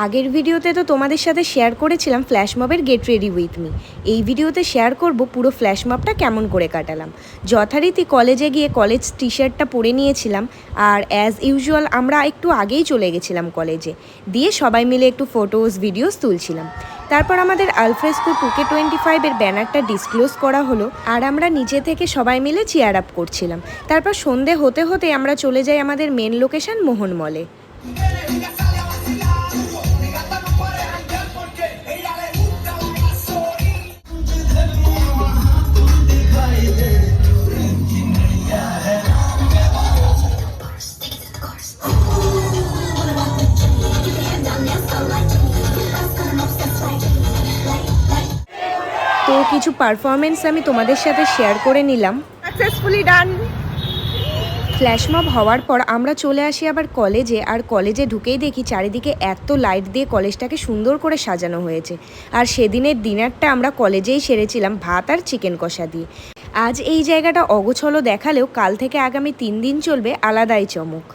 আগের ভিডিওতে তো তোমাদের সাথে শেয়ার করেছিলাম ফ্ল্যাশ মবের গেট রেডি উইথ মি। এই ভিডিওতে শেয়ার করব পুরো ফ্ল্যাশ মবটা কেমন করে কাটালাম। যথারীতি কলেজে গিয়ে কলেজ টি শার্টটা পরে নিয়েছিলাম, আর অ্যাজ ইউজুয়াল আমরা একটু আগেই চলে গেছিলাম কলেজে, দিয়ে সবাই মিলে একটু ফটোস ভিডিওস তুলছিলাম। তারপর আমাদের আলফ্রেস্কো 2K25-এর ব্যানারটা ডিসক্লোজ করা হলো, আর আমরা নিচে থেকে সবাই মিলে চিয়ার আপ করছিলাম। তারপর সন্ধে হতে হতে আমরা চলে যাই আমাদের মেন লোকেশন মোহন মলে। তো কিছু পারফরমেন্স আমি তোমাদের সাথে শেয়ার করে নিলাম। সাকসেসফুলি ডান। ফ্ল্যাশ মব হওয়ার পর আমরা চলে আসি আবার কলেজে, আর কলেজে ঢুকেই দেখি চারিদিকে এত লাইট দিয়ে কলেজটাকে সুন্দর করে সাজানো হয়েছে। আর সেদিনের ডিনারটা আমরা কলেজেই সেরেছিলাম ভাত আর চিকেন কষা দিয়ে। আজ এই জায়গাটা অগোছলো দেখালেও কাল থেকে আগামী 3 দিন চলবে আলাদাই চমক।